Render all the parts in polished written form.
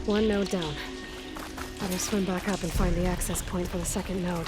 One node down. Better swim back up and find the access point for the second node.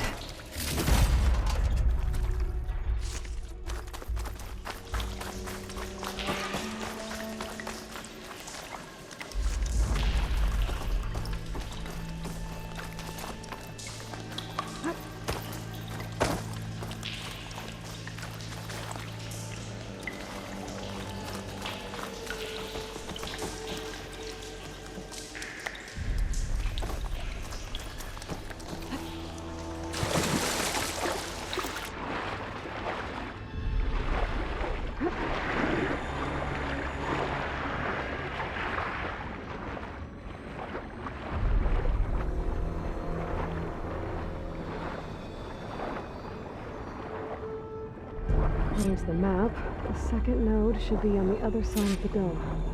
Here's the map. The second node should be on the other side of the dome.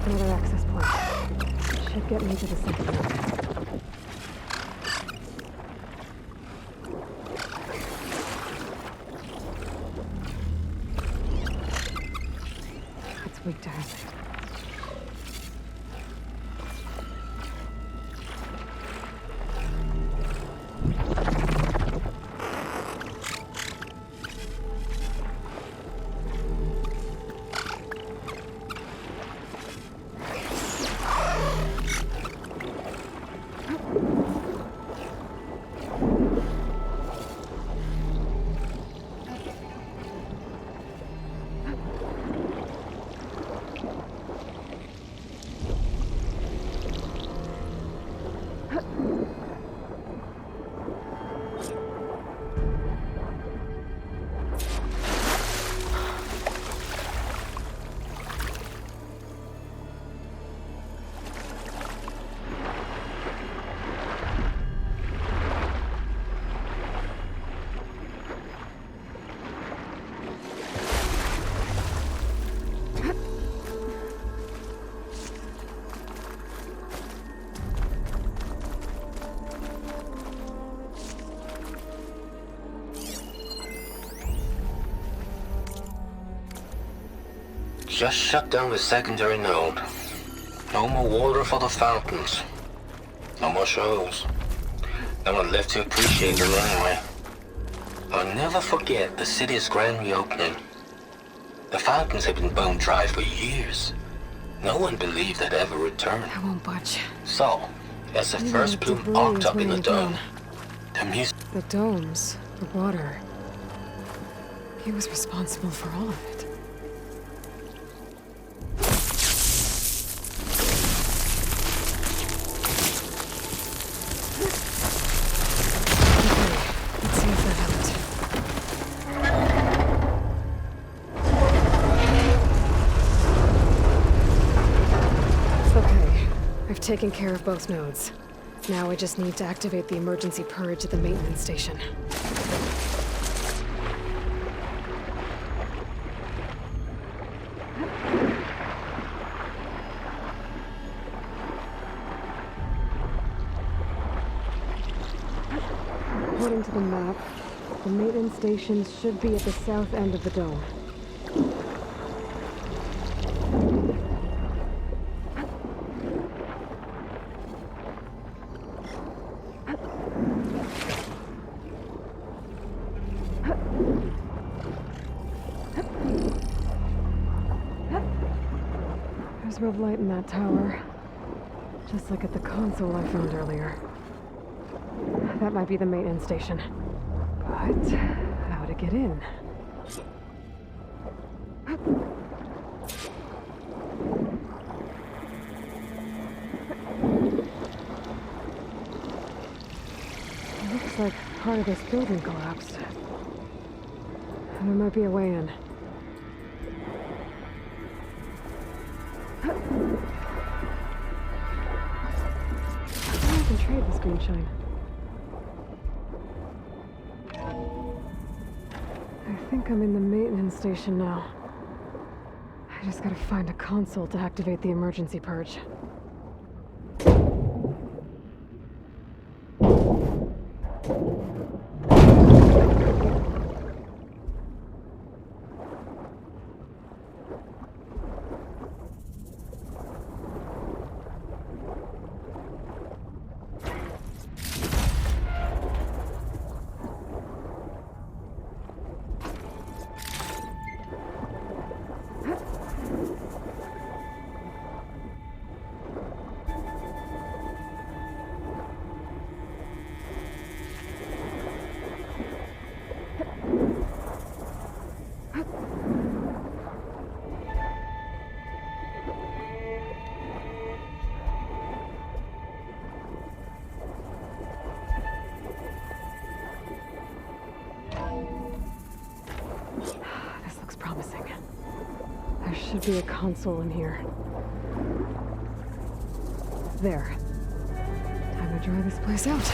Another access point. Should get me to the second node. It's weak to hazard. Just shut down the secondary node. No more water for the fountains. No more shows. No one left to appreciate the runway. I'll never forget the city's grand reopening. The fountains had been bone dry for years. No one believed they'd ever return. I won't budge. So, as the first plume arced up in the dome, the music... The domes, the water. He was responsible for all of it. Taking care of both nodes. Now I just need to activate the emergency purge at the maintenance station. According to the map, the maintenance station should be at the south end of the dome. There's red light in that tower, just like at the console I found earlier. That might be the maintenance station. But how to get in? It looks like part of this building collapsed. There might be a way in. screen shine. I think I'm in the maintenance station now. I just gotta find a console to activate the emergency purge. This looks promising. There should be a console in here. There. Time to dry this place out.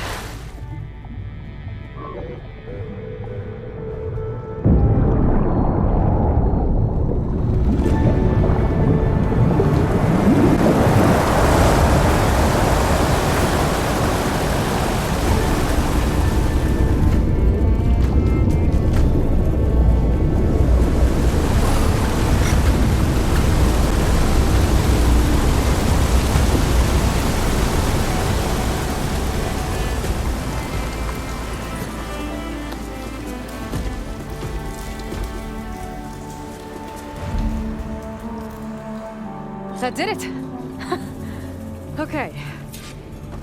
That did it! Okay.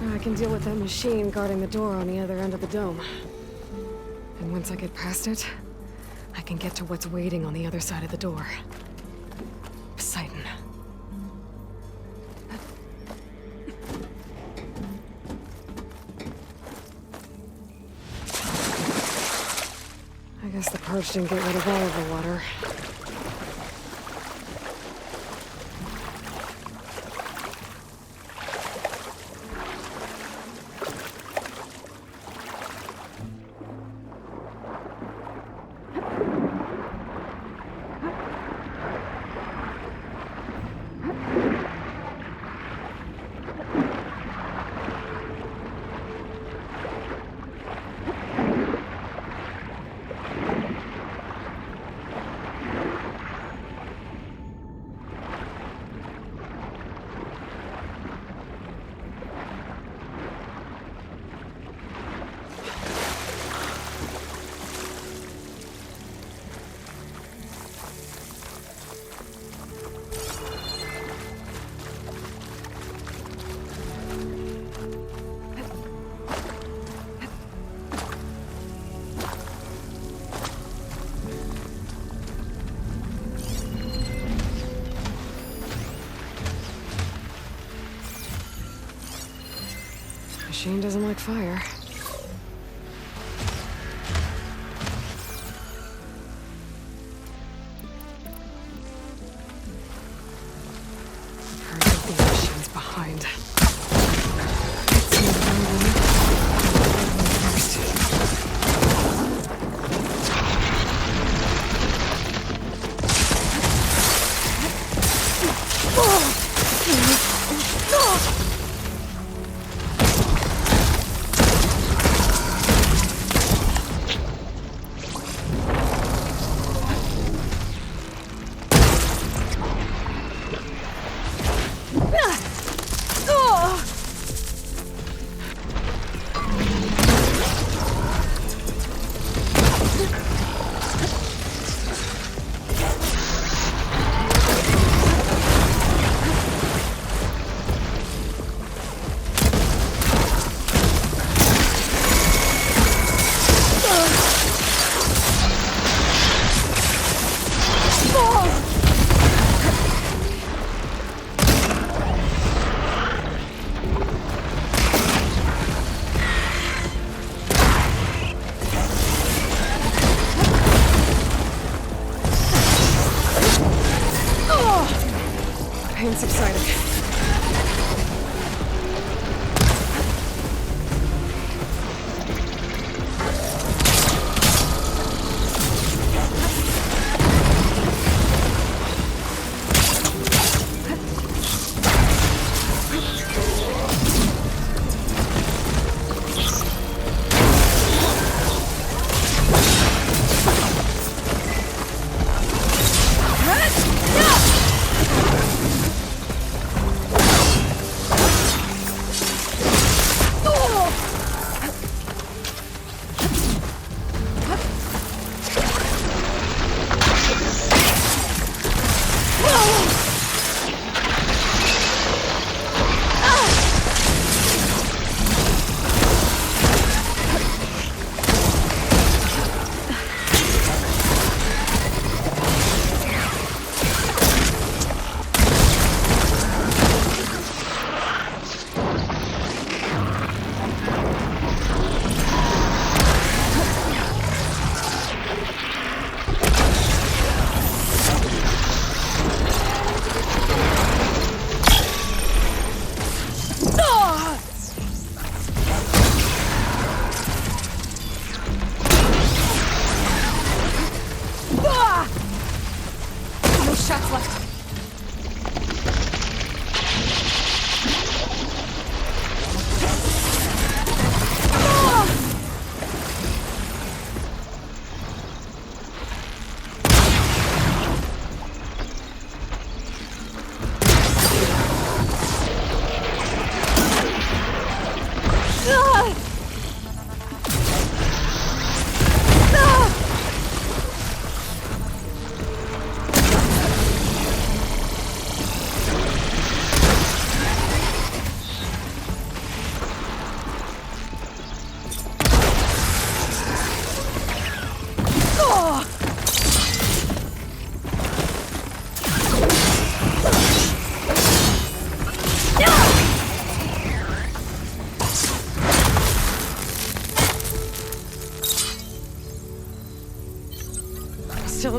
Now I can deal with that machine guarding the door on the other end of the dome. And once I get past it, I can get to what's waiting on the other side of the door. Poseidon. I guess the purge didn't get rid of all of the water. Machine doesn't like fire. Heard that the machine's behind.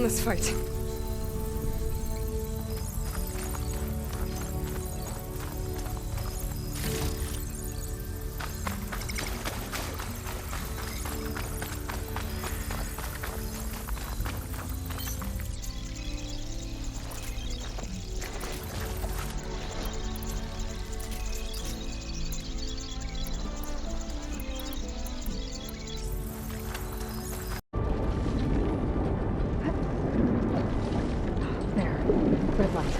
this fight. There. Red light.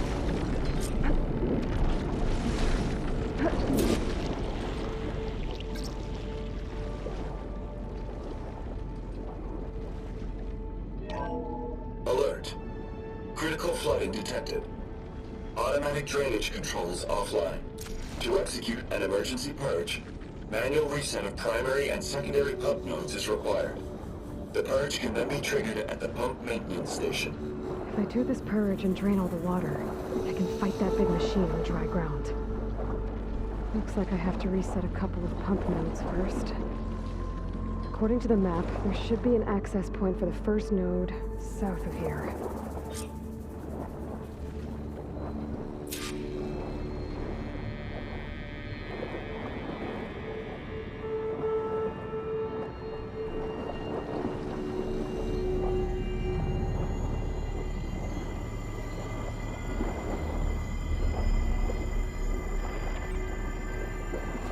Alert. Critical flooding detected. Automatic drainage controls offline. To execute an emergency purge, manual reset of primary and secondary pump nodes is required. The purge can then be triggered at the pump maintenance station. If I do this purge and drain all the water, I can fight that big machine on dry ground. Looks like I have to reset a couple of pump nodes first. According to the map, there should be an access point for the first node south of here.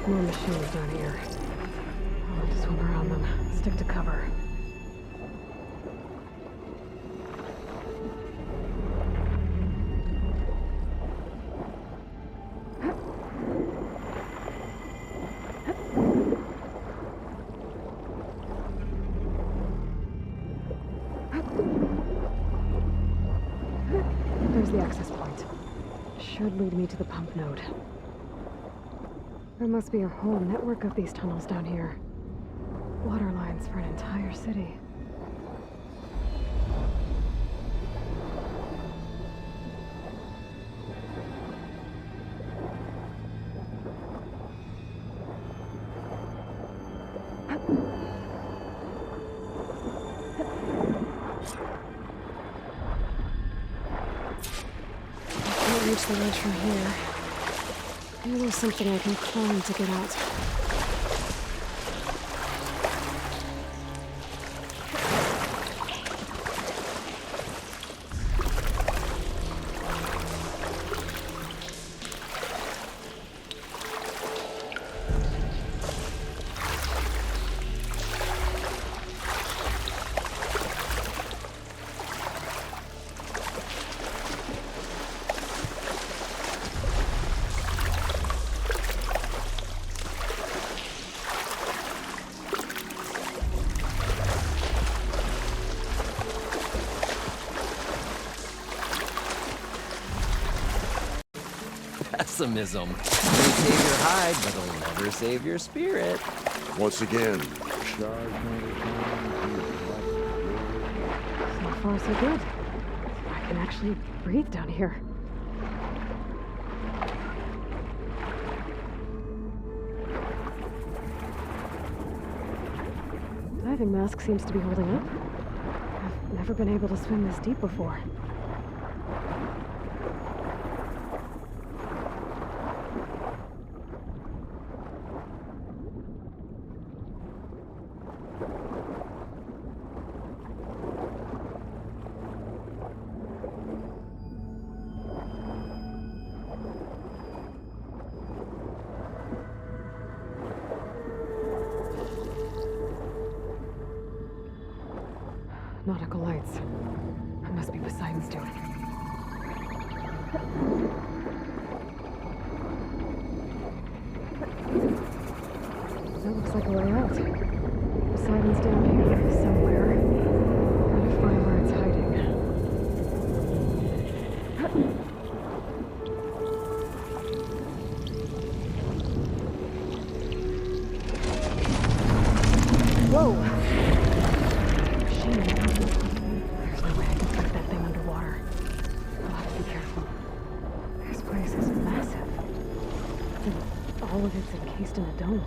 More machines down here. I'll have to swim around them. Stick to cover. There's the access point. Should lead me to the pump node. There must be a whole network of these tunnels down here. Water lines for an entire city. I can't reach the ledge from here. Maybe there's something I can climb to get out. Pessimism. May save your hide, but it'll never save your spirit. Once again, So far, so good. I can actually breathe down here. Diving mask seems to be holding up. I've never been able to swim this deep before. Nautical lights. That must be Poseidon's doing. That looks like a way out. Poseidon's down here somewhere. Gotta find where it's hiding. Whoa! There's no way I can fight that thing underwater. I'll have to be careful. This place is massive. And all of it's encased in a dome.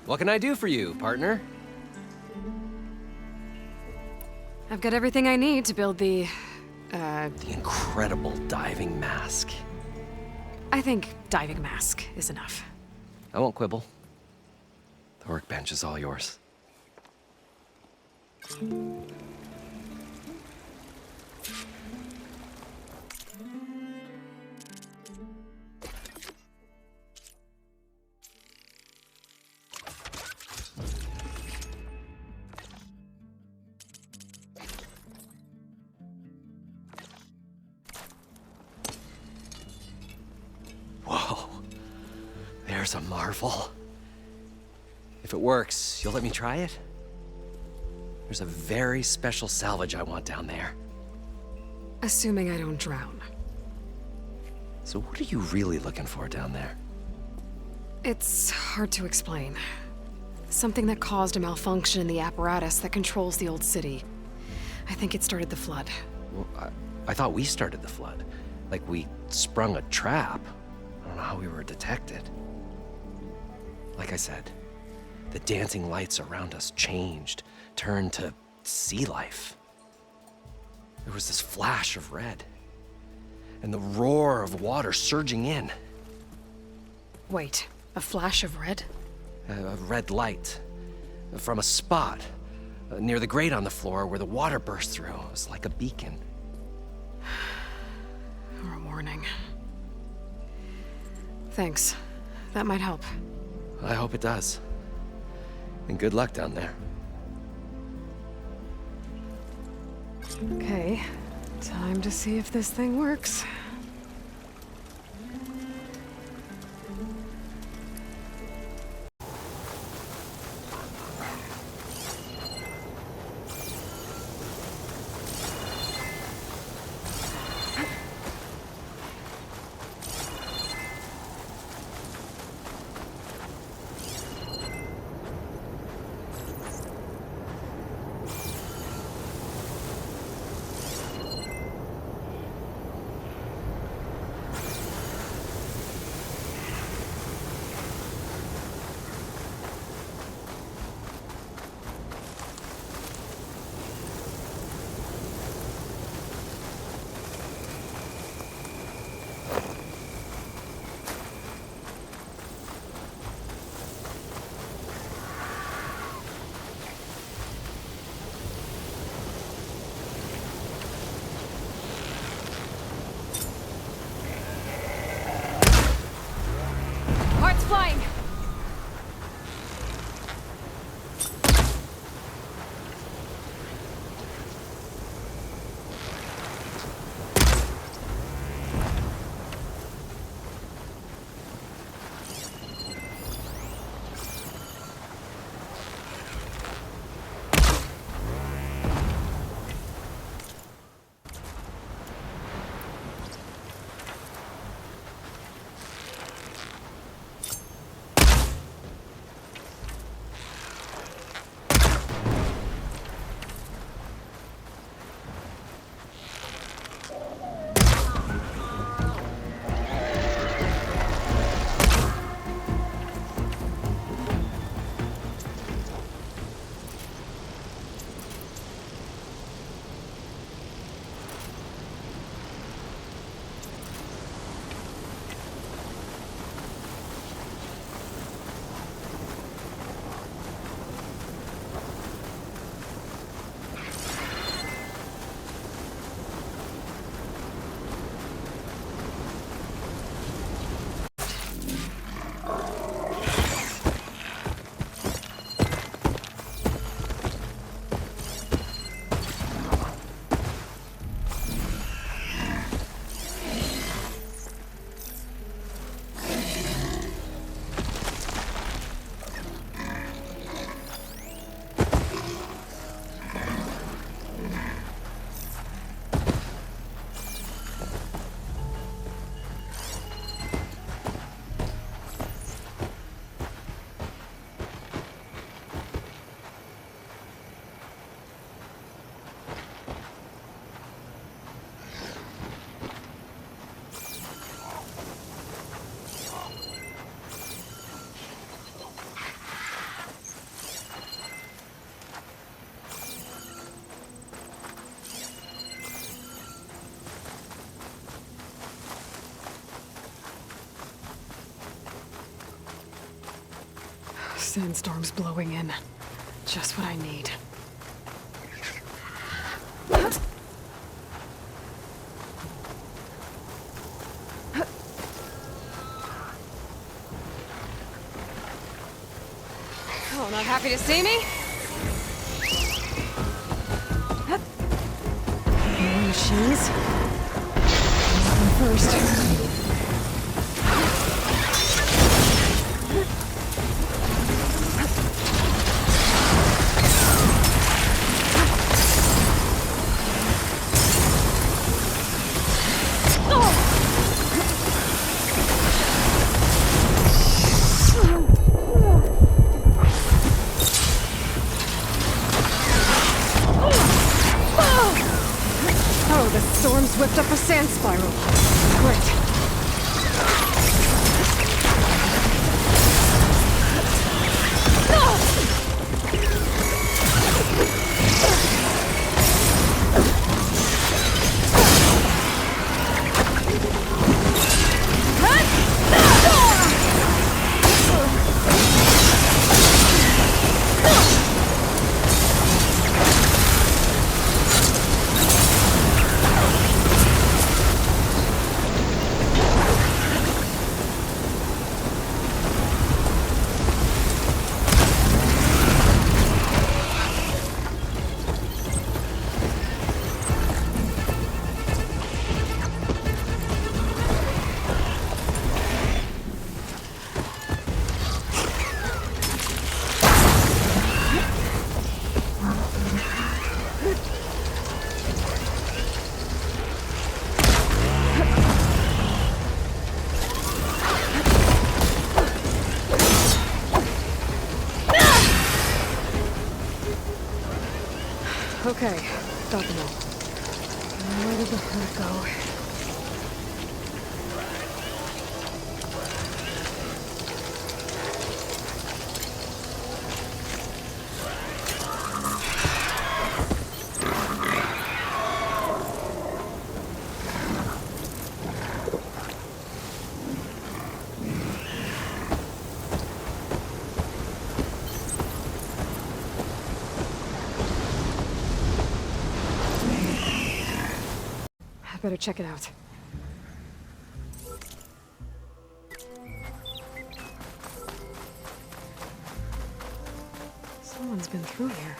What can I do for you, partner? I've got everything I need to build the incredible diving mask. I think diving mask is enough. I won't quibble. The workbench is all yours. Whoa, there's a marvel. If it works, you'll let me try it? There's a very special salvage I want down there. Assuming I don't drown. So what are you really looking for down there? It's hard to explain. Something that caused a malfunction in the apparatus that controls the old city. I think it started the flood. Well, I thought we started the flood. Like we sprung a trap. I don't know how we were detected. Like I said, the dancing lights around us changed, turned to sea life. There was this flash of red, and the roar of water surging in. Wait, a flash of red? A red light from a spot near the grate on the floor where the water burst through. It was like a beacon. Or a warning. Thanks. That might help. I hope it does. And good luck down there. Okay, time to see if this thing works. sandstorm's blowing in. Just what I need. Oh, not happy to see me? More machines? First. Oh, the storm's whipped up a sand spiral. Great. Okay, got them all. Where did the herd go? I better check it out. Someone's been through here.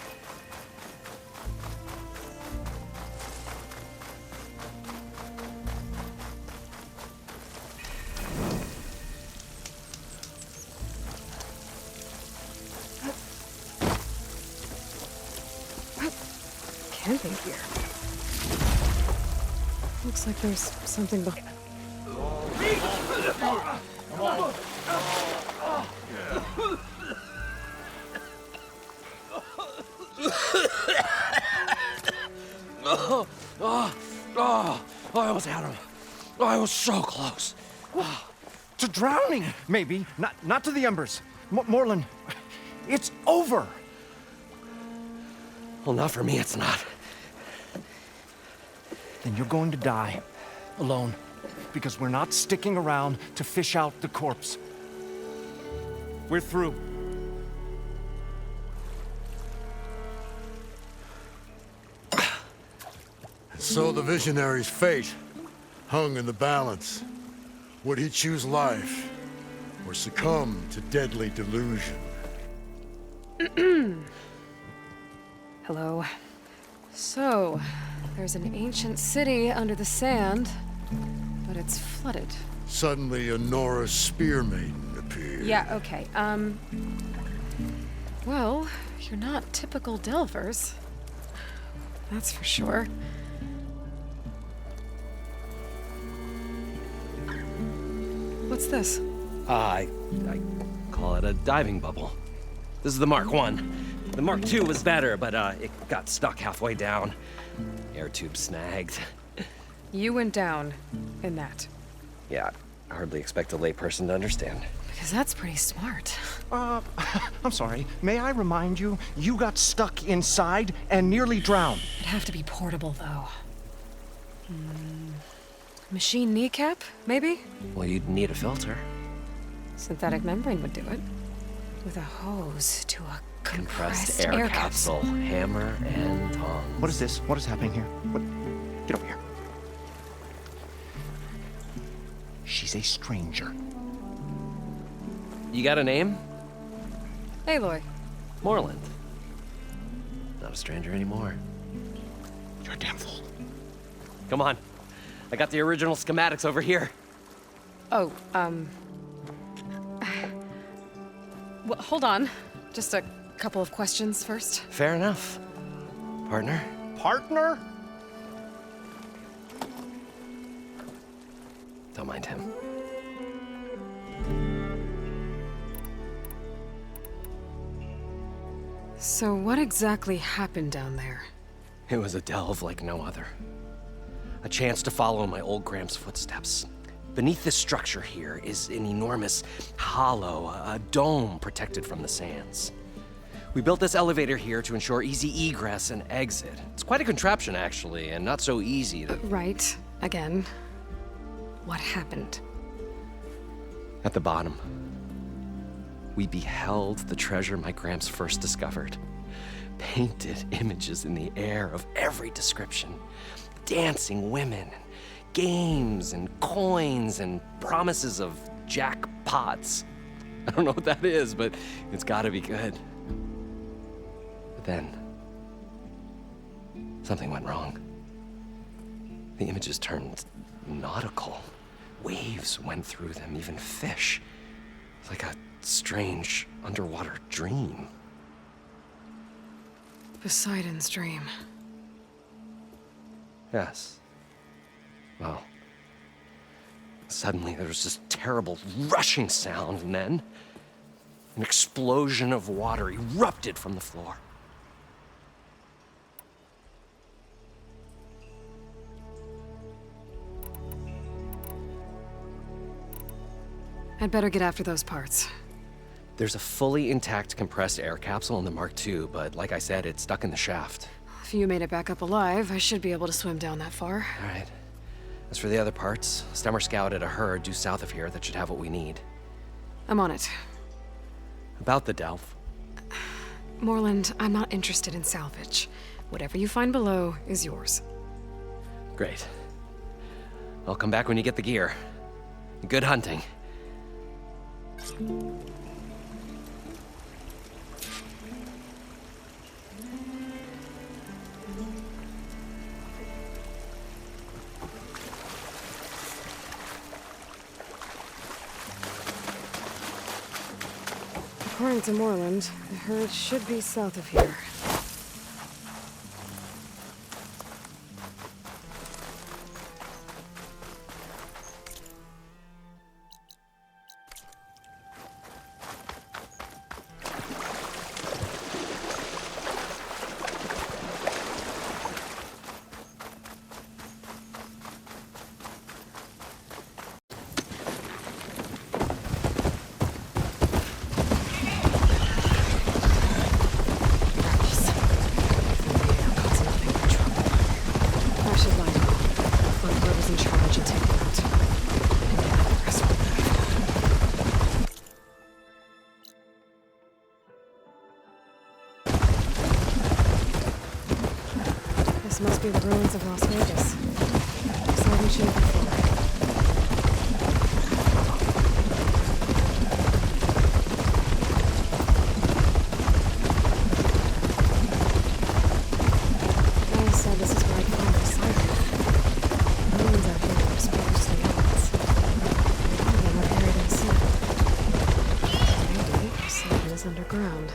Camping here. Looks like there's something behind. I almost had him. I was so close. To drowning, maybe. Not to the embers. Moreland, it's over. Well, not for me, it's not. Then you're going to die. Alone. Because we're not sticking around to fish out the corpse. We're through. So the visionary's fate hung in the balance. Would he choose life or succumb to deadly delusion? Hello. So, there's an ancient city under the sand, but it's flooded. Suddenly, a Norse spear maiden appeared. Yeah, okay. Well, you're not typical Delvers. That's for sure. What's this? I call it a diving bubble. This is the Mark 1. The Mark 2 was better, but it got stuck halfway down. Air tube snagged. You went down in that. Yeah, I hardly expect a layperson to understand. Because that's pretty smart. I'm sorry. May I remind you, you got stuck inside and nearly drowned. It'd have to be portable, though. Machine kneecap, maybe? Well, you'd need a filter. Synthetic membrane would do it. with a hose to a Compressed air capsule. Hammer and tongs. What is this? What is happening here? What? Get over here. She's a stranger. You got a name? Aloy. Moreland. Not a stranger anymore. You're a damn fool. Come on. I got the original schematics over here. Oh, well, hold on. Just a couple of questions first. Fair enough. Partner? Partner? Don't mind him. So what exactly happened down there? It was a delve like no other. A chance to follow in my old Gramps' footsteps. Beneath this structure here is an enormous hollow, a dome protected from the sands. We built this elevator here to ensure easy egress and exit. It's quite a contraption, actually, and not so easy to... Right. Again. What happened? At the bottom, we beheld the treasure my Gramps first discovered. Painted images in the air of every description. Dancing women, games and coins and promises of jackpots. I don't know what that is, but it's gotta be good. But then, something went wrong. The images turned nautical. Waves went through them, even fish. It's like a strange underwater dream. Poseidon's dream. Yes. Well, suddenly there was this terrible rushing sound, and then an explosion of water erupted from the floor. I'd better get after those parts. There's a fully intact compressed air capsule in the Mark II, but like I said, it's stuck in the shaft. If you made it back up alive, I should be able to swim down that far. All right. As for the other parts, Stemmer scouted a herd due south of here that should have what we need. I'm on it. About the delve. Moreland, I'm not interested in salvage. Whatever you find below is yours. Great. I'll come back when you get the gear. Good hunting. According to Moreland, the herd should be south of here. This must be the ruins of Las Vegas. Poseidon should be full. I said this is where I'd find Poseidon. The ruins out here are spiritually odds. All of them are buried in sand. Maybe Poseidon is underground.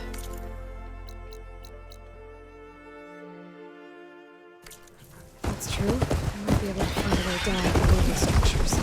That's true. I might be able to find a way down below the structures.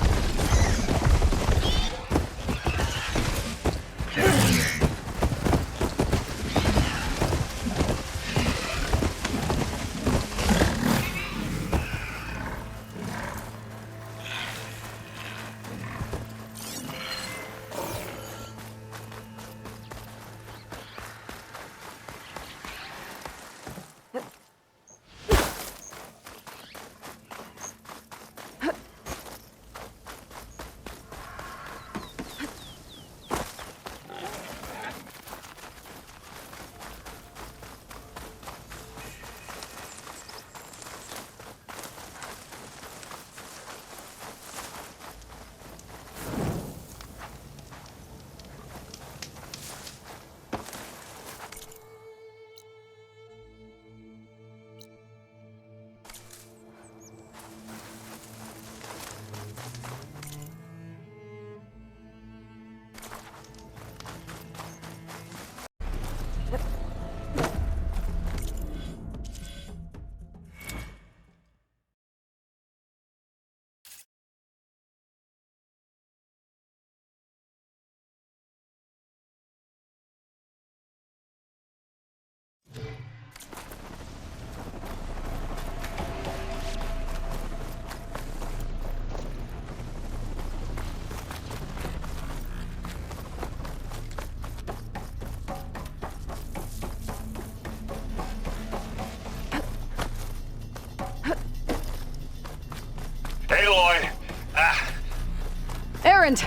Erend!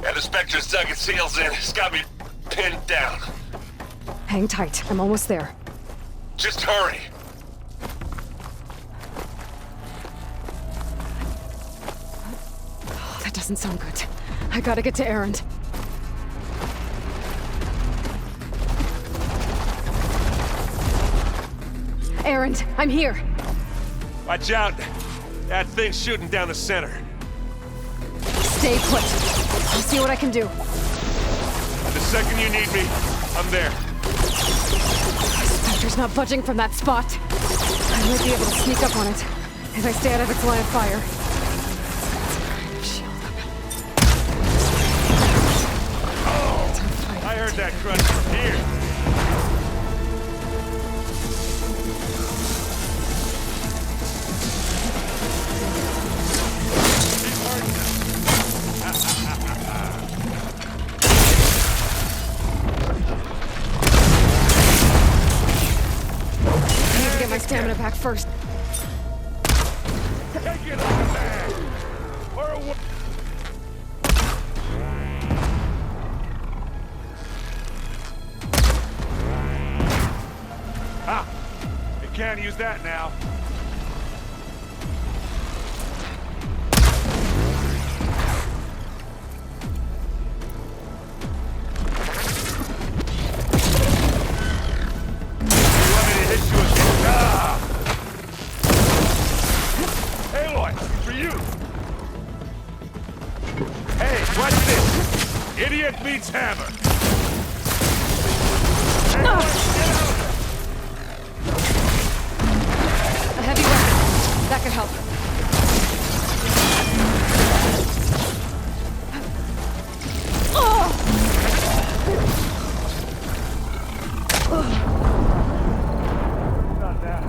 Yeah, the Spectre's dug its heels in. It's got me pinned down. Hang tight. I'm almost there. Just hurry. Oh, that doesn't sound good. I gotta get to Erend. Erend, I'm here. Watch out. That thing's shooting down the center. Stay put. I'll see what I can do. The second you need me, I'm there. Spectre's not budging from that spot. I might be able to sneak up on it if I stay out of its line of fire. I heard that crunch from here. Stamina back first. Take it on the bag! Or a ah! You can't use that now. Idiot meets hammer. A heavy weapon. That could help. Not that.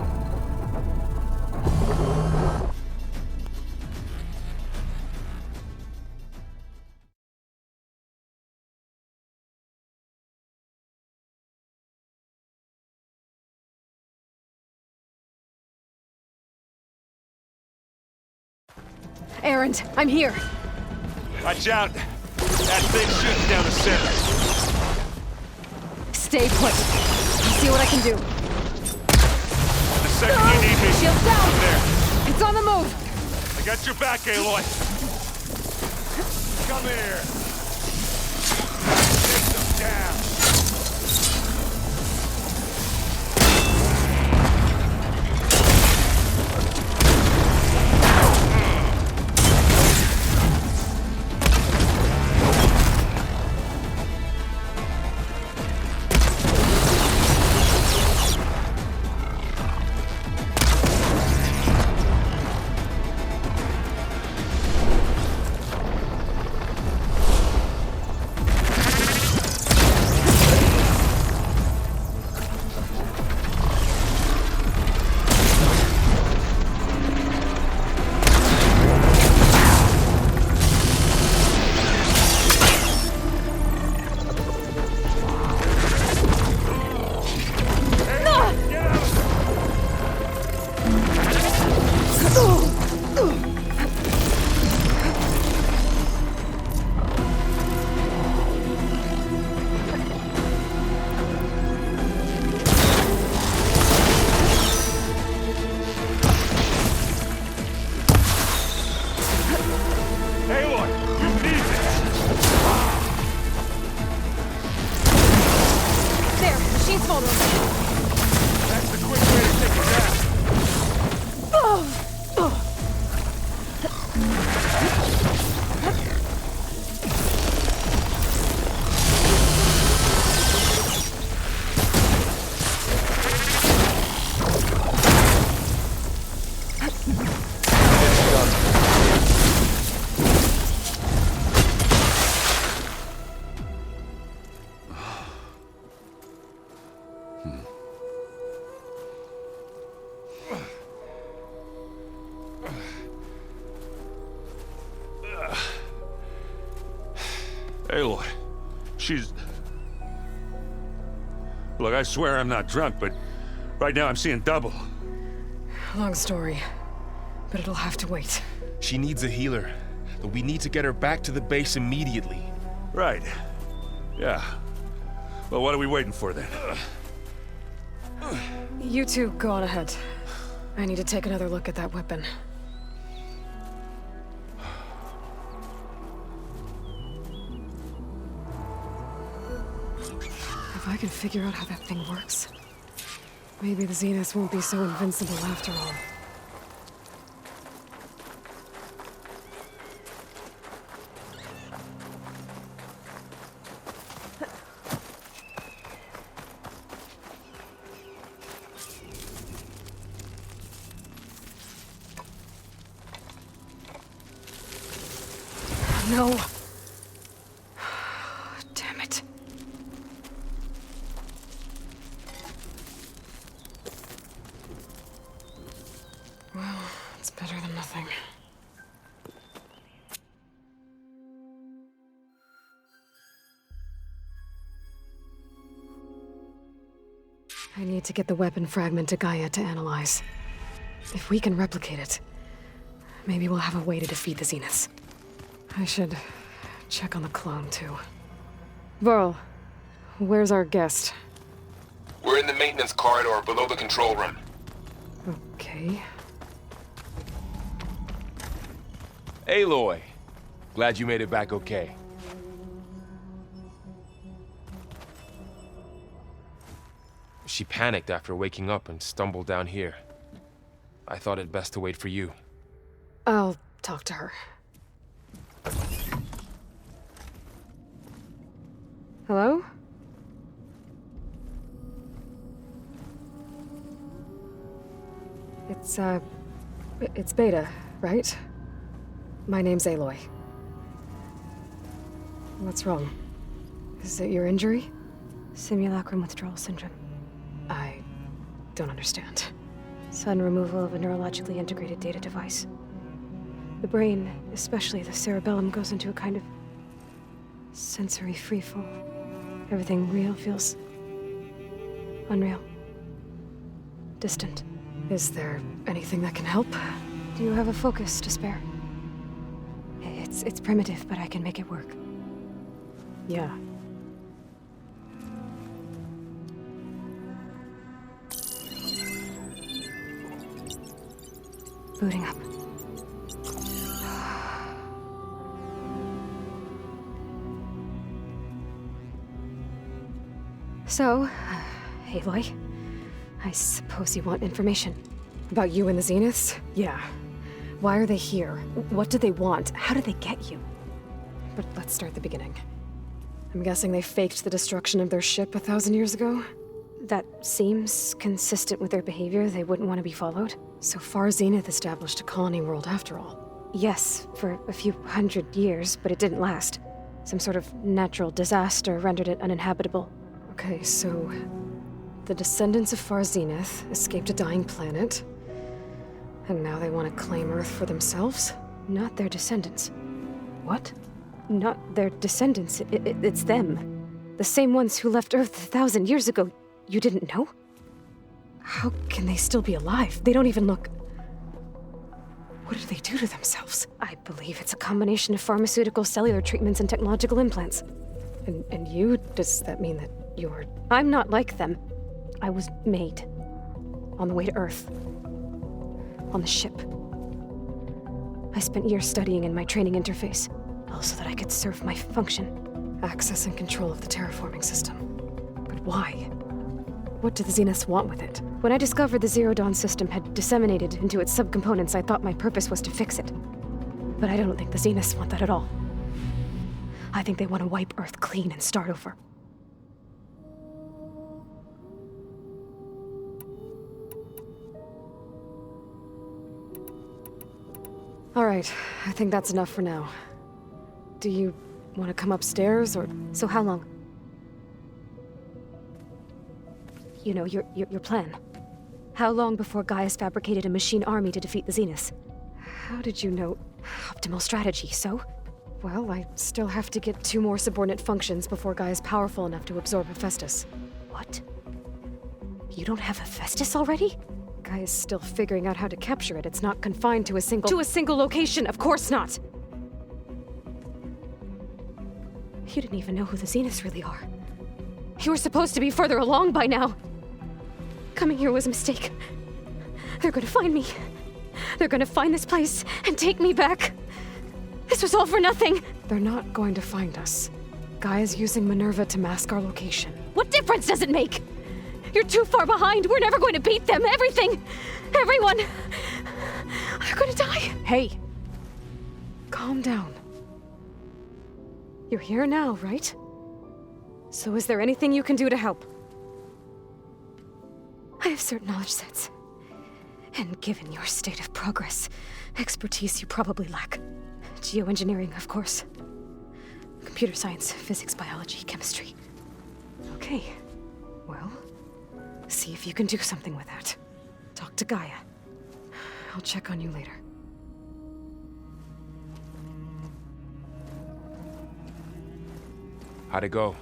Erend, I'm here. Watch out. That thing's shooting down the center. Stay put. I'll see what I can do. The second you need me, Shield down. I'm there. It's on the move. I got your back, Aloy. Come here. Take them down. That's the quick way to take it down. Aloy, she's... Look, I swear I'm not drunk, but right now I'm seeing double. Long story, but it'll have to wait. She needs a healer. but we need to get her back to the base immediately. Right. Yeah. Well, what are we waiting for then? You two go on ahead. I need to take another look at that weapon. If I can figure out how that thing works, maybe the Zeniths won't be so invincible after all. No. Damn it. Well, it's better than nothing. I need to get the weapon fragment to Gaia to analyze. If we can replicate it, maybe we'll have a way to defeat the Zeniths. I should check on the clone, too. Varl, where's our guest? We're in the maintenance corridor below the control room. Okay. Aloy, glad you made it back okay. She panicked after waking up and stumbled down here. I thought it best to wait for you. I'll talk to her. Hello? It's Beta, right? My name's Aloy. What's wrong? Is it your injury? Simulacrum withdrawal syndrome. I don't understand. Sudden removal of a neurologically integrated data device. The brain, especially the cerebellum, goes into a kind of sensory freefall. Everything real feels unreal. Distant. Is there anything that can help? Do you have a focus to spare? It's primitive, but I can make it work. Yeah. Booting up. So, Aloy, I suppose you want information. About you and the Zeniths? Yeah. Why are they here? What do they want? How did they get you? But let's start at the beginning. I'm guessing they faked the destruction of their ship 1,000 years ago? That seems consistent with their behavior. They wouldn't want to be followed. So far, Zenith established a colony world after all. Yes, for a few hundred years, but it didn't last. Some sort of natural disaster rendered it uninhabitable. Okay, so the descendants of Far Zenith escaped a dying planet, and now they want to claim Earth for themselves? Not their descendants. What? Not their descendants. It's them. The same ones who left Earth 1,000 years ago. You didn't know? How can they still be alive? They don't even look... What did they do to themselves? I believe it's a combination of pharmaceutical, cellular treatments, and technological implants. And you? Does that mean that you're... I'm not like them. I was made. On the way to Earth. On the ship. I spent years studying in my training interface, all so that I could serve my function. Access and control of the terraforming system. But why? What do the Zeniths want with it? When I discovered the Zero Dawn system had disseminated into its subcomponents, I thought my purpose was to fix it. But I don't think the Zeniths want that at all. I think they want to wipe Earth clean and start over. All right, I think that's enough for now. Do you want to come upstairs, or... So how long? You know, your plan. How long before Gaia's fabricated a machine army to defeat the Zeniths? How did you know? Optimal strategy, so? Well, I still have to get 2 more subordinate functions before Gaia's powerful enough to absorb Hephaestus. What? You don't have Hephaestus already? Gaia's still figuring out how to capture it. It's not confined to a single... To a single location, of course not! You didn't even know who the Zeniths really are. You were supposed to be further along by now. Coming here was a mistake. They're gonna find me. They're gonna find this place and take me back. This was all for nothing. They're not going to find us. Gaia's using Minerva to mask our location. What difference does it make? You're too far behind. We're never going to beat them. Everything. Everyone. They're gonna die. Hey. Calm down. You're here now, right? So is there anything you can do to help? I have certain knowledge sets. And given your state of progress, expertise you probably lack. Geoengineering, of course. Computer science, physics, biology, chemistry. Okay. Well, see if you can do something with that. Talk to Gaia. I'll check on you later. How'd it go?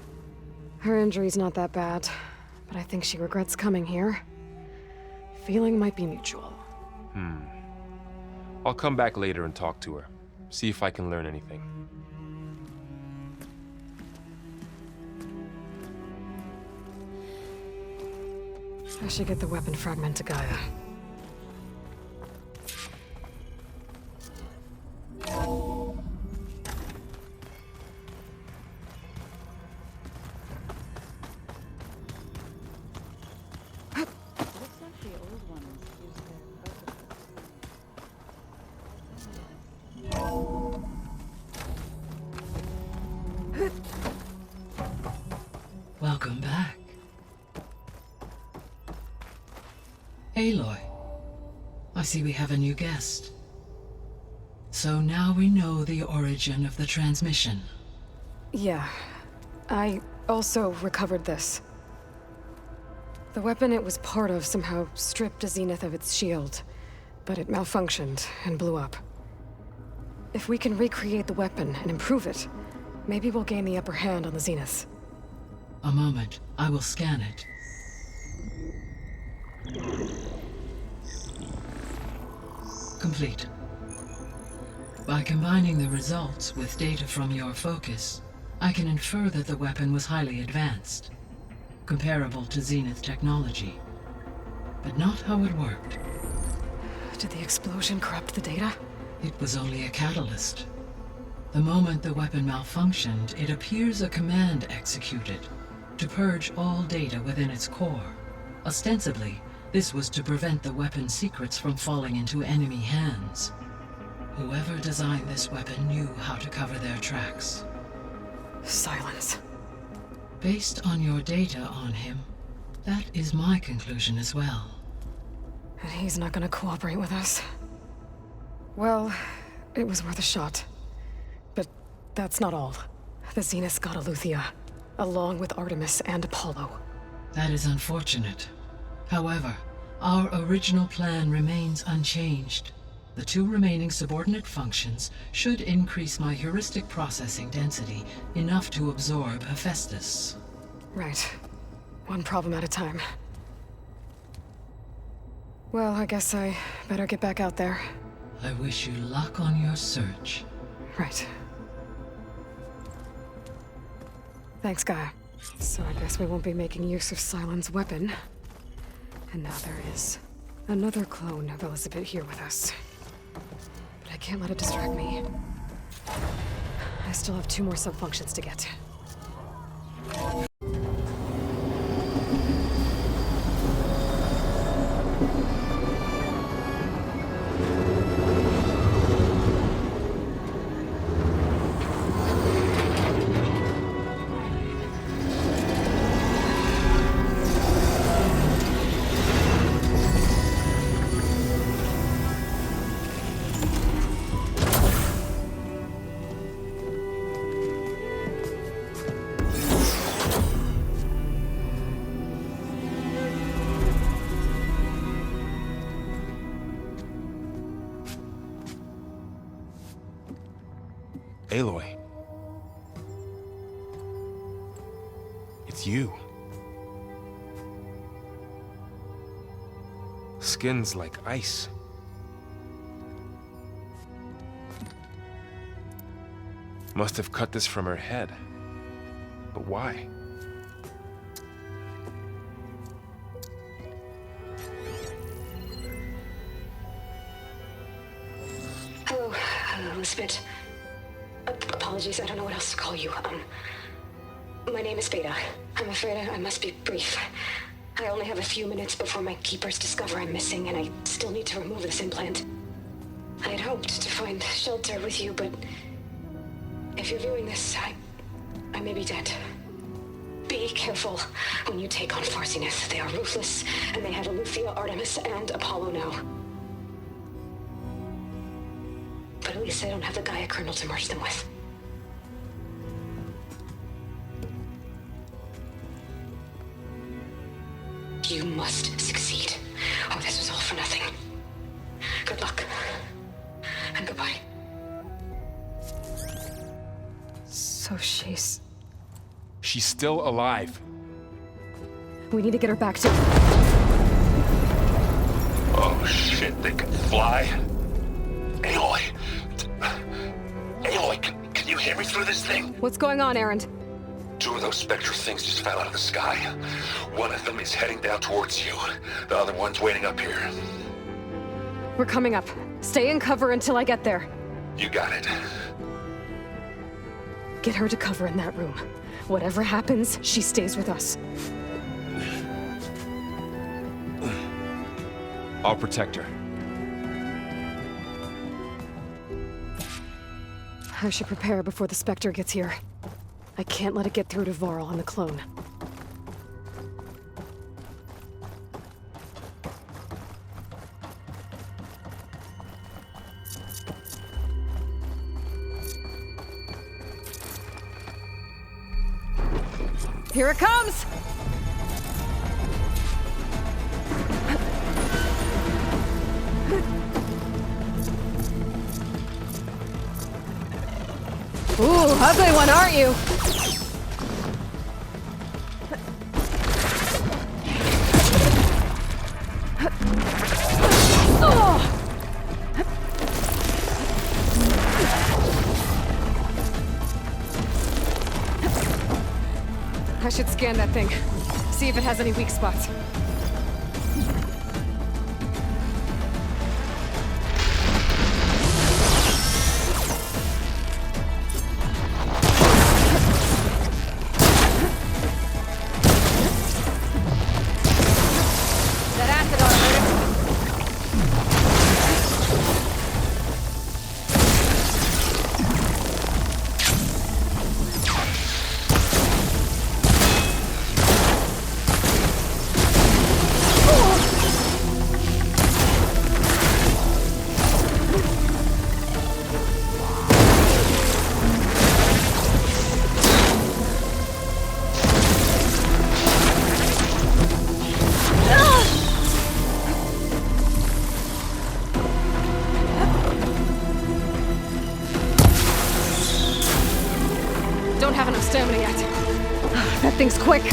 Her injury's not that bad, but I think she regrets coming here. Feeling might be mutual. I'll come back later and talk to her. See if I can learn anything. I should get the weapon fragment to Gaia. Welcome back. Aloy, I see we have a new guest. So now we know the origin of the transmission. Yeah. I also recovered this. The weapon it was part of somehow stripped a Zenith of its shield, but it malfunctioned and blew up. If we can recreate the weapon and improve it, maybe we'll gain the upper hand on the Zeniths. A moment, I will scan it. Complete. By combining the results with data from your focus, I can infer that the weapon was highly advanced, comparable to Zenith technology, but not how it worked. Did the explosion corrupt the data? It was only a catalyst. The moment the weapon malfunctioned, it appears a command executed to purge all data within its core. Ostensibly, this was to prevent the weapon's secrets from falling into enemy hands. Whoever designed this weapon knew how to cover their tracks. Silence. Based on your data on him, that is my conclusion as well. And he's not gonna cooperate with us. Well, it was worth a shot. But that's not all. The Zeniths got Aletheia, along with Artemis and Apollo. That is unfortunate. However, our original plan remains unchanged. The 2 remaining subordinate functions should increase my heuristic processing density enough to absorb Hephaestus. Right. One problem at a time. Well, I guess I better get back out there. I wish you luck on your search. Right. Thanks, Gaia. So I guess we won't be making use of Cylon's weapon. And now there is another clone of Elizabeth here with us. But I can't let it distract me. I still have 2 more sub-functions to get. Aloy. It's you. Skin's like ice. Must have cut this from her head. Why? Hello, Elizabeth. Apologies, I don't know what else to call you. My name is Beta. I'm afraid I must be brief. I only have a few minutes before my keepers discover I'm missing, and I still need to remove this implant. I had hoped to find shelter with you, but if you're viewing this, I may be dead. Be careful when you take on Farsiness. They are ruthless, and they have Eleuthia, Artemis, and Apollo now. But at least I don't have the Gaia kernel to merge them with. You must succeed, or this was all for nothing. Good luck. And goodbye. So she's... She's still alive. We need to get her back to... Oh shit, they can fly? Aloy! Aloy, can you hear me through this thing? What's going on, Erend? 2 of those Spectre things just fell out of the sky. One of them is heading down towards you. The other one's waiting up here. We're coming up. Stay in cover until I get there. You got it. Get her to cover in that room. Whatever happens, she stays with us. I'll protect her. I should prepare before the Spectre gets here. I can't let it get through to Varl and the clone. Here it comes! Ooh, ugly one, aren't you? I should scan that thing. See if it has any weak spots. That acid ought to hurt it. Don't have enough stamina yet. That thing's quick.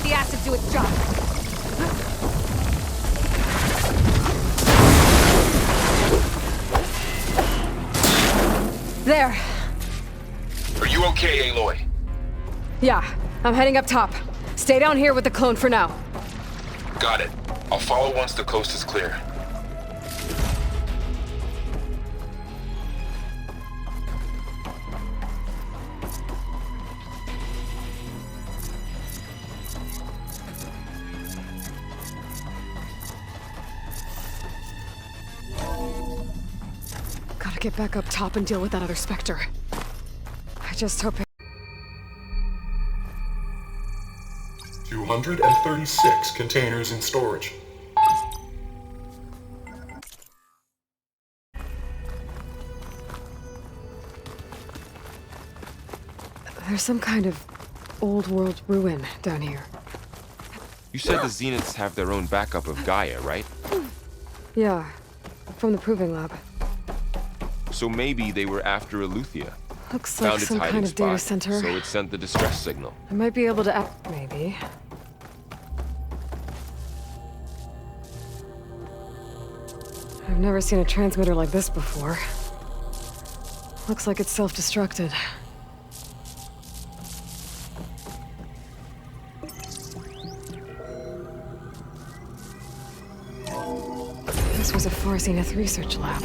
the acid do its job. There. Are you okay, Aloy? Yeah, I'm heading up top. Stay down here with the clone for now. Got it. I'll follow once the coast is clear. Gotta get back up top and deal with that other Spectre. I just hope 236 containers in storage. there's some kind of old world ruin down here. You said the Zeniths have their own backup of Gaia, right? Yeah, from the Proving Lab. So maybe they were after Eleuthia. Looks like Found its some hiding kind of data spot, center. so it sent the distress signal. I might be able to maybe. I've never seen a transmitter like this before. Looks like it's self-destructed. This was a Far Zenith research lab.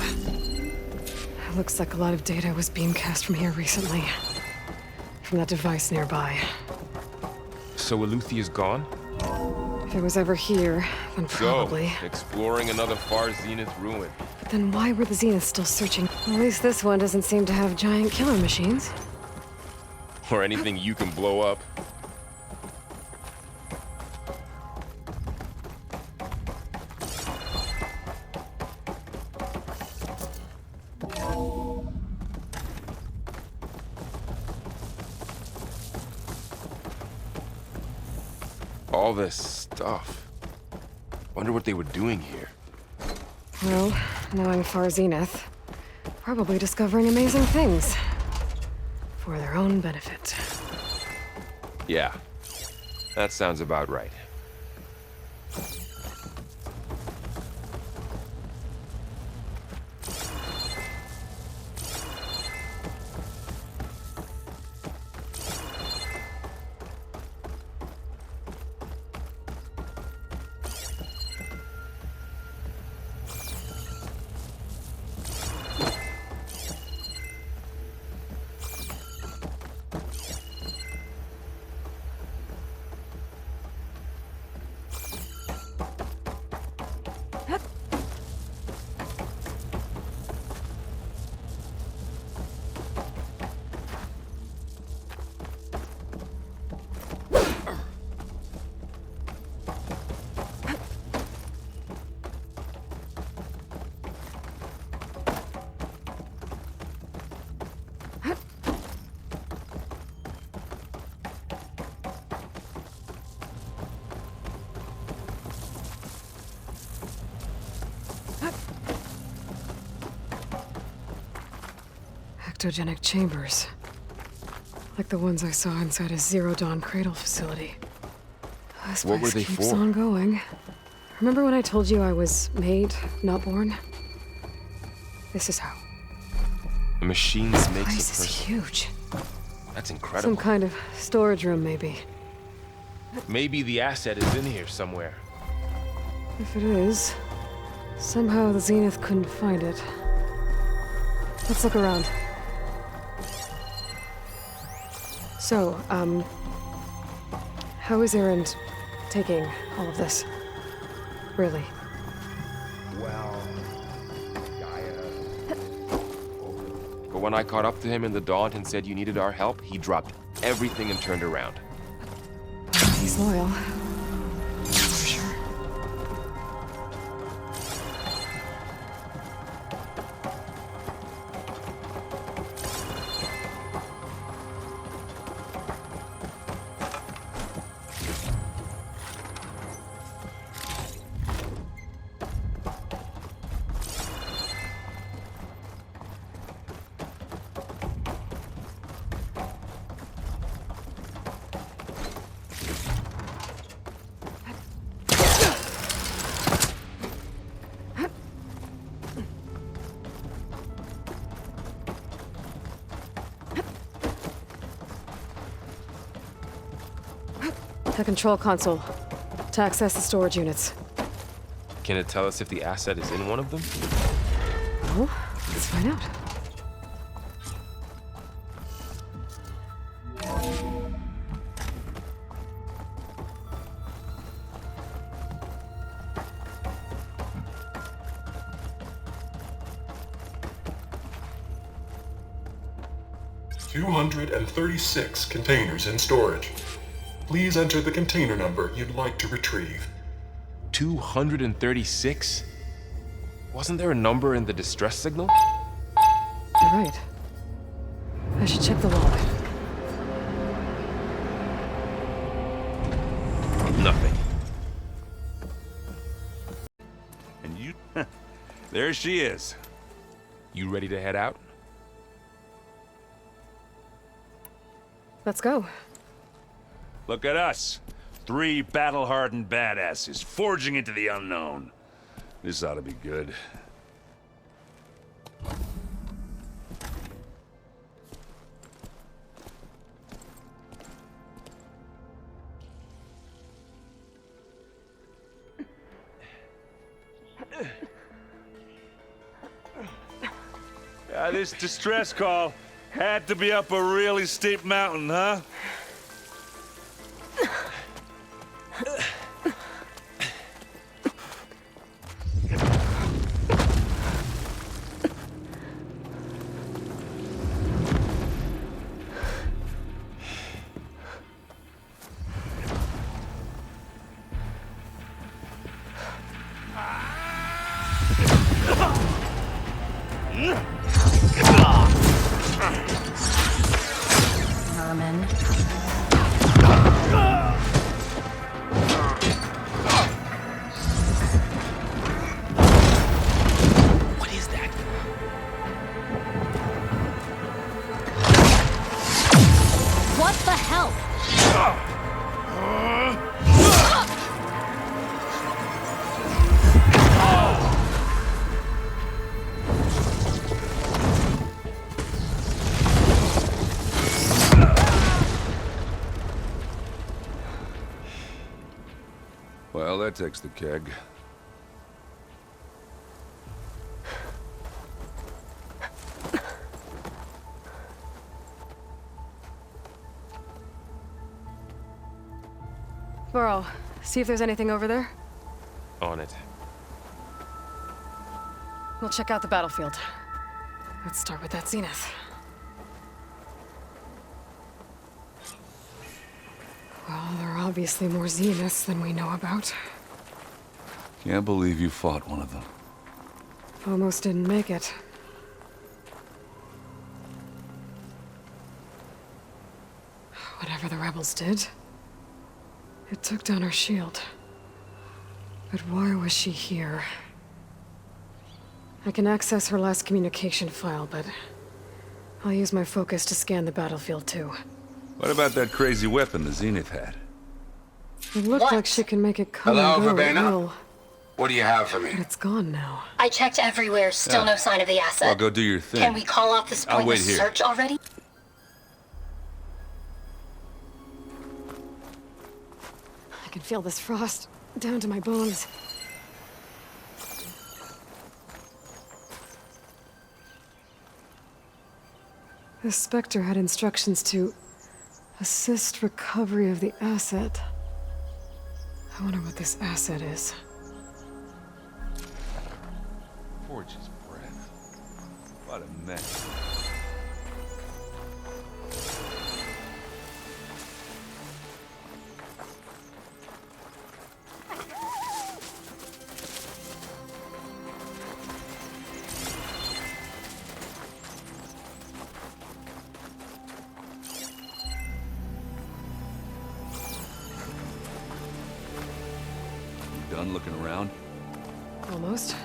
Looks like a lot of data was beamcast from here recently. From that device nearby. So Eleuthia's gone? If it was ever here, then probably. So, exploring another Far Zenith ruin. But then why were the Zeniths still searching? At least this one doesn't seem to have giant killer machines. Or anything you can blow up. All this stuff. Wonder what they were doing here. Well, knowing Far Zenith, probably discovering amazing things. For their own benefit. Yeah, that sounds about right. Ectogenic chambers. Like the ones I saw inside a Zero Dawn cradle facility. This What were place they keeps for? on going. Remember when I told you I was made, not born? This is how. A machine that makes Place a is person. huge. That's incredible. Some kind of storage room, maybe. Maybe the asset is in here somewhere. If it is, somehow the Zenith couldn't find it. Let's look around. So, how is Erend taking all of this? Really? Well, but when I caught up to him in the dawn and said you needed our help, he dropped everything and turned around. He's loyal. That's for sure. The control console. To access the storage units. Can it tell us if the asset is in one of them? Well, let's find out. $236 containers in storage. Please enter the container number you'd like to retrieve. 236? Wasn't there a number in the distress signal? You're right. I should check the log. Nothing. And you... there she is. You ready to head out? Let's go. Look at us. 3 battle-hardened badasses forging into the unknown. This ought to be good. This distress call had to be up a really steep mountain, huh? Herman. What is that? What the hell? Well, that takes the keg. Burrow, see if there's anything over there. On it. We'll check out the battlefield. Let's start with that zenith. Well, there are obviously more zeniths than we know about. Can't believe you fought one of them. Almost didn't make it. Whatever the rebels did, it took down our shield. But why was she here? I can access her last communication file, but I'll use my focus to scan the battlefield too. What about that crazy weapon the Zenith had? It looked like she can make it come Hello, and go at Verbena? will, What do you have for but me? it's gone now. I checked everywhere, still no sign of the asset. Well, go do your thing. Can we call off this I'll wait pointless here. search already? I can feel this frost down to my bones. The Spectre had instructions to assist recovery of the asset. I wonder what this asset is. Forge's breath. What a mess. Done looking around? Almost.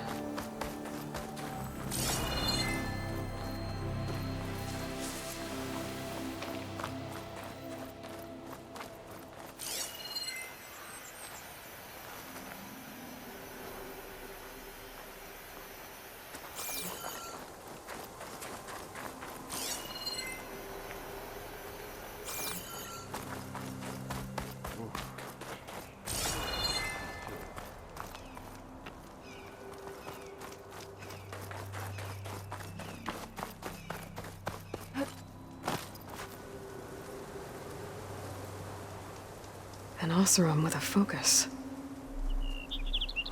An Oseram with a focus.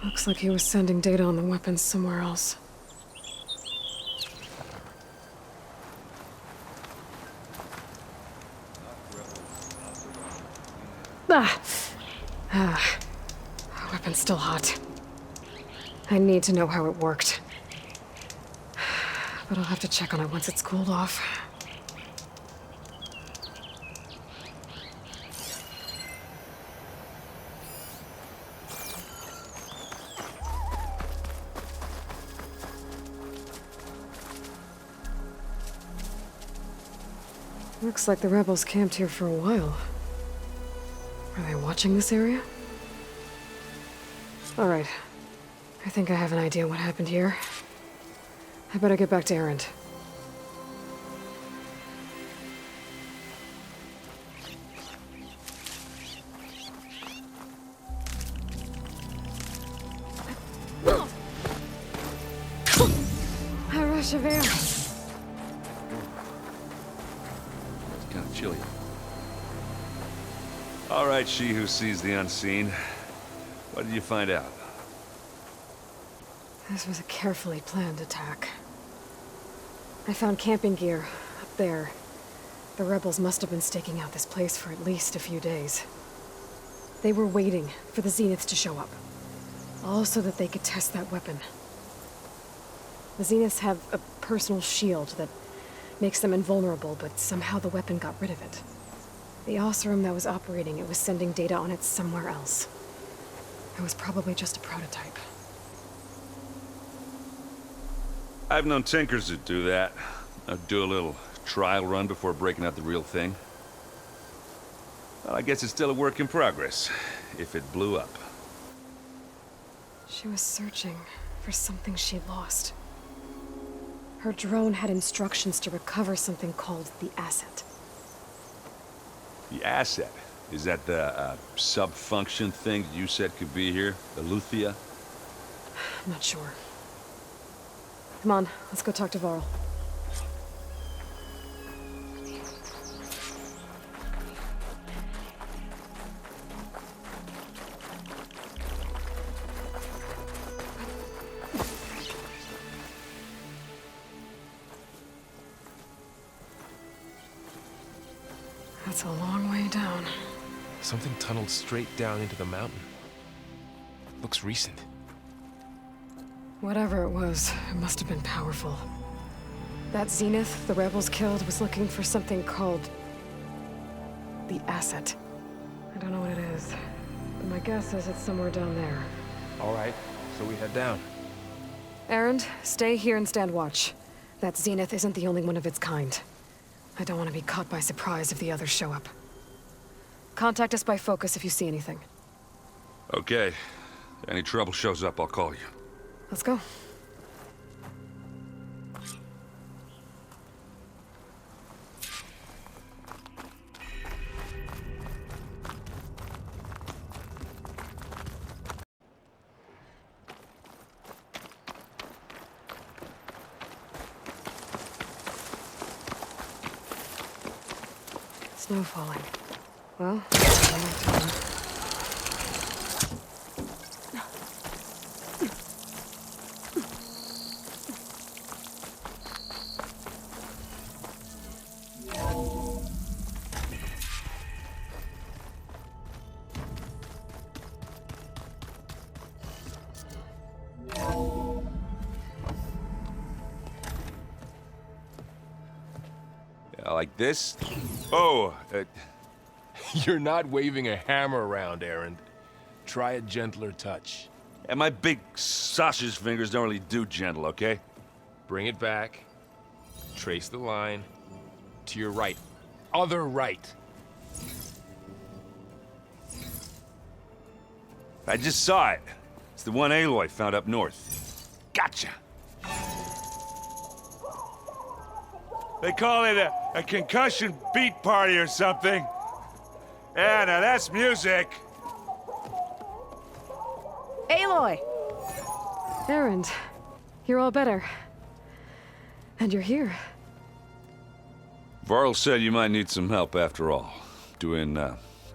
Looks like he was sending data on the weapons somewhere else. The weapon's still hot. I need to know how it worked. But I'll have to check on it once it's cooled off. Looks like the rebels camped here for a while. Are they watching this area? All right. I think I have an idea what happened here. I better get back to Erend. A rush of air. It's kind of chilly. All right, she who sees the unseen. What did you find out? This was a carefully planned attack. I found camping gear up there. The rebels must have been staking out this place for at least a few days. They were waiting for the Zeniths to show up. All so that they could test that weapon. The Zeniths have a personal shield that makes them invulnerable, but somehow the weapon got rid of it. The Oseram that was operating it was sending data on it somewhere else. It was probably just a prototype. I've known tinkers that do that. I'd do a little trial run before breaking out the real thing. Well, I guess it's still a work in progress, if it blew up. She was searching for something she lost. Her drone had instructions to recover something called the asset. The asset? Is that the sub-function thing you said could be here? The Luthia? I'm not sure. Come on, let's go talk to Varl. That's a long way down. Something tunneled straight down into the mountain. Looks recent. Whatever it was, it must have been powerful. That Zenith the rebels killed was looking for something called the asset. I don't know what it is, but my guess is it's somewhere down there. All right, so we head down. Erend, stay here and stand watch. That Zenith isn't the only one of its kind. I don't want to be caught by surprise if the others show up. Contact us by focus if you see anything. Okay. Any trouble shows up, I'll call you. Let's go. Snow falling. Well, time. Like this? Oh, You're not waving a hammer around, Erend. Try a gentler touch. and my big sausage fingers don't really do gentle, okay? Bring it back. Trace the line. To your right. Other right. I just saw it. It's the one Aloy found up north. Gotcha. They call it a concussion beat party or something. Yeah, now that's music. Aloy! Erend, you're all better. And you're here. Varl said you might need some help after all. Doing,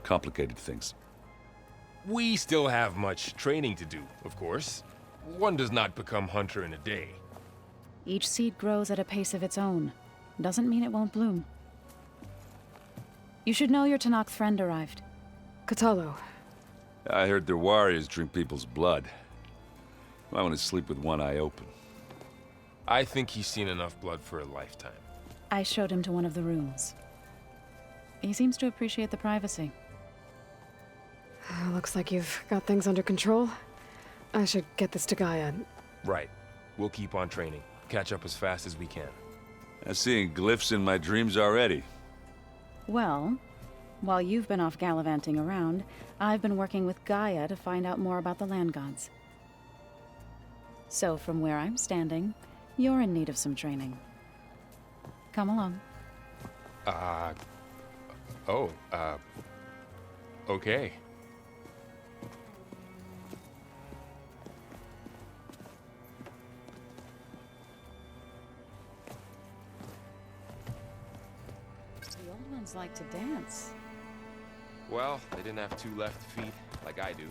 complicated things. We still have much training to do, of course. One does not become hunter in a day. Each seed grows at a pace of its own. Doesn't mean it won't bloom. You should know your Tanakh friend arrived. Katalo. I heard their warriors drink people's blood. I want to sleep with one eye open. I think he's seen enough blood for a lifetime. I showed him to one of the rooms. He seems to appreciate the privacy. Looks like you've got things under control. I should get this to Gaia. Right. We'll keep on training. Catch up as fast as we can. I'm seeing glyphs in my dreams already. Well, while you've been off gallivanting around, I've been working with Gaia to find out more about the land gods. So from where I'm standing, you're in need of some training. Come along. Okay. The old ones like to dance. Well, they didn't have two left feet like I do.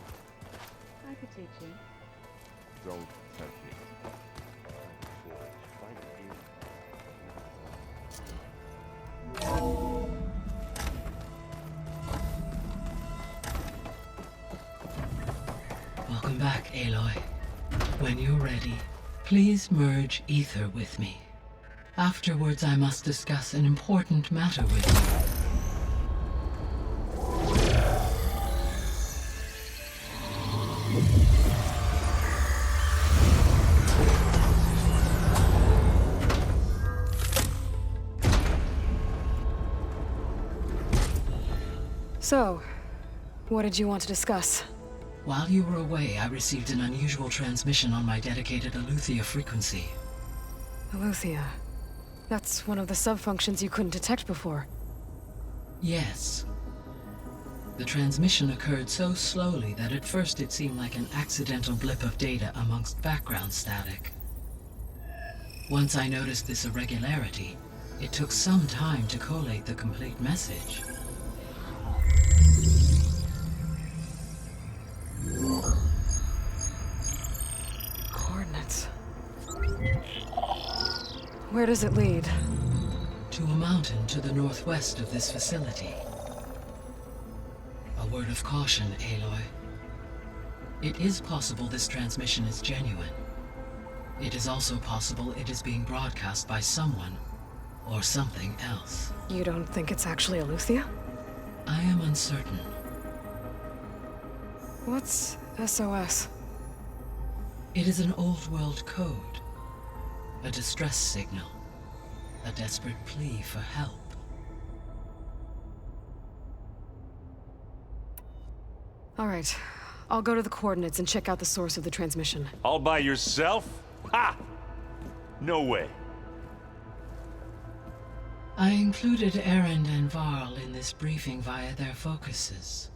I could teach you. Don't tempt me. Welcome back, Aloy. When you're ready, please merge ether with me. Afterwards, I must discuss an important matter with you. So, what did you want to discuss? While you were away, I received an unusual transmission on my dedicated Aletheia frequency. Aletheia. That's one of the sub-functions you couldn't detect before. Yes. The transmission occurred so slowly that at first it seemed like an accidental blip of data amongst background static. Once I noticed this irregularity, it took some time to collate the complete message. Coordinates. Where does it lead? To a mountain to the northwest of this facility. A word of caution, Aloy. It is possible this transmission is genuine. It is also possible it is being broadcast by someone or something else. You don't think it's actually Aletheia? I am uncertain. What's SOS? It is an old-world code. A distress signal. A desperate plea for help. All right. I'll go to the coordinates and check out the source of the transmission. All by yourself? Ha! No way. I included Erend and Varl in this briefing via their focuses.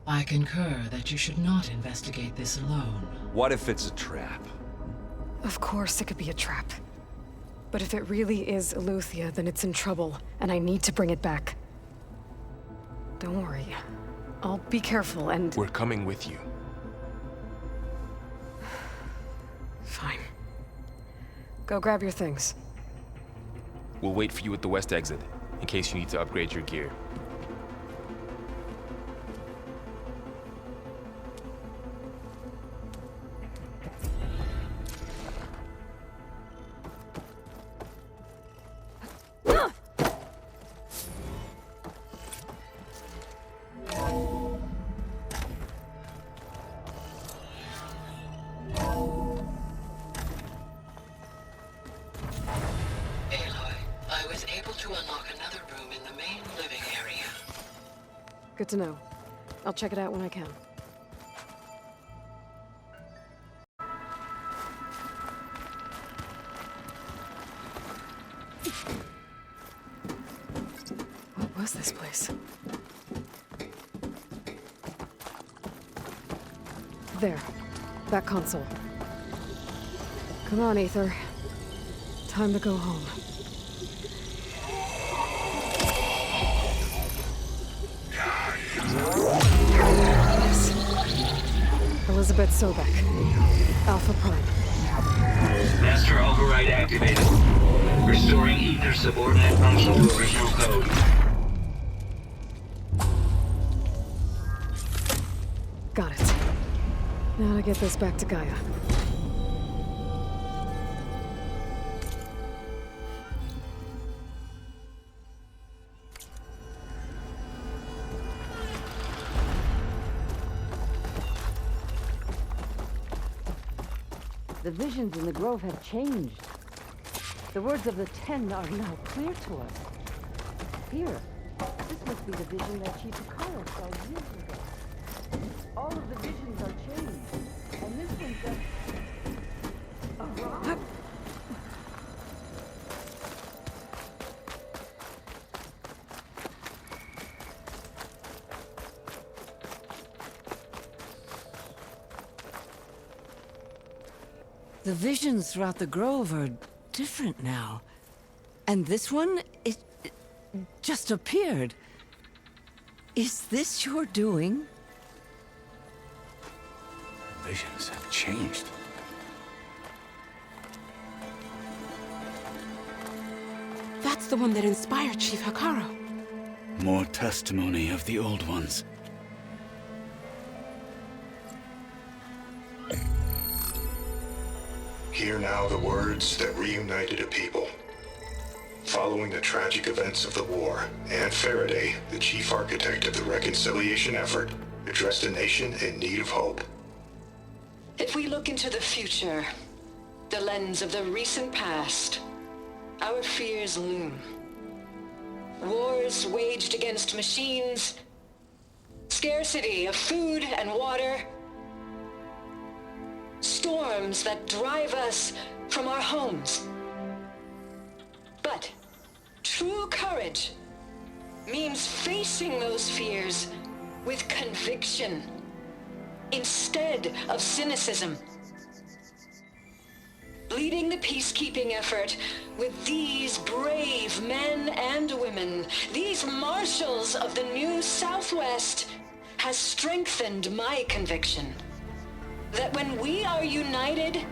I concur that you should not investigate this alone. What if it's a trap? Of course it could be a trap. But if it really is Aletheia, then it's in trouble, and I need to bring it back. Don't worry. I'll be careful and... We're coming with you. Fine. Go grab your things. We'll wait for you at the west exit, in case you need to upgrade your gear. Good to know. I'll check it out when I can. What was this place? There. That console. Come on, Aether. Time to go home. Yes. Elizabeth Sobek. Alpha Prime. Master override activated. Restoring ether subordinate function to original code. Got it. Now to get this back to Gaia. The visions in the grove have changed. The words of the Ten are now clear to us. Here, this must be the vision that Chief Akara saw years ago. All of the visions are changed, and this one just... a rock. The visions throughout the grove are different now. And this one, it just appeared. Is this your doing? Visions have changed. That's the one that inspired Chief Hakaro. More testimony of the old ones. Hear now the words that reunited a people. Following the tragic events of the war, Anne Faraday, the chief architect of the reconciliation effort, addressed a nation in need of hope. If we look into the future, the lens of the recent past, our fears loom. Wars waged against machines, scarcity of food and water, storms that drive us from our homes. But true courage means facing those fears with conviction instead of cynicism. Leading the peacekeeping effort with these brave men and women, these marshals of the new Southwest, has strengthened my conviction that when we are united,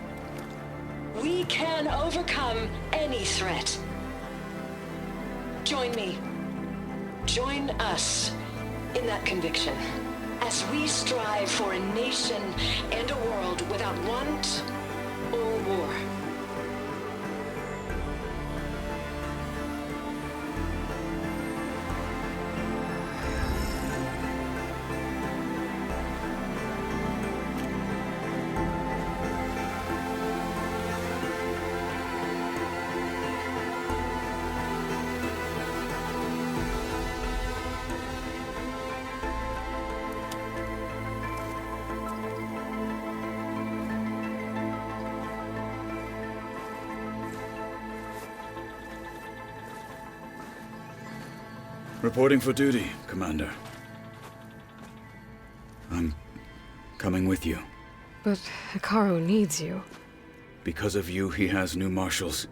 we can overcome any threat. Join me. Join us in that conviction as we strive for a nation and a world without want or war. Reporting for duty, Commander. I'm coming with you. But Hikaru needs you. Because of you, he has new marshals.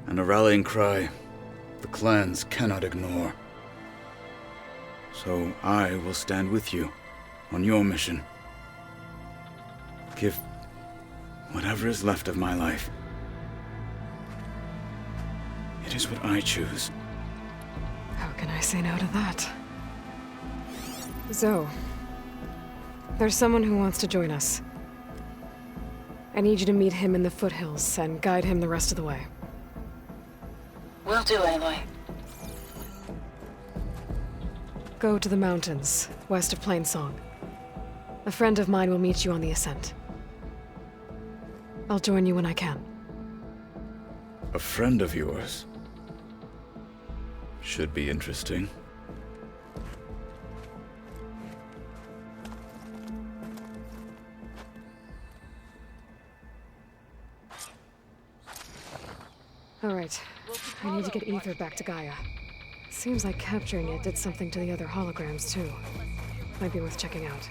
And a rallying cry the clans cannot ignore. So I will stand with you on your mission. Give whatever is left of my life. It is what I choose. How can I say no to that? Zoe, there's someone who wants to join us. I need you to meet him in the foothills and guide him the rest of the way. Will do, Aloy. Go to the mountains, west of Plainsong. A friend of mine will meet you on the ascent. I'll join you when I can. A friend of yours? Should be interesting. All right. I need to get Ether back to Gaia. Seems like capturing it did something to the other holograms, too. Might be worth checking out.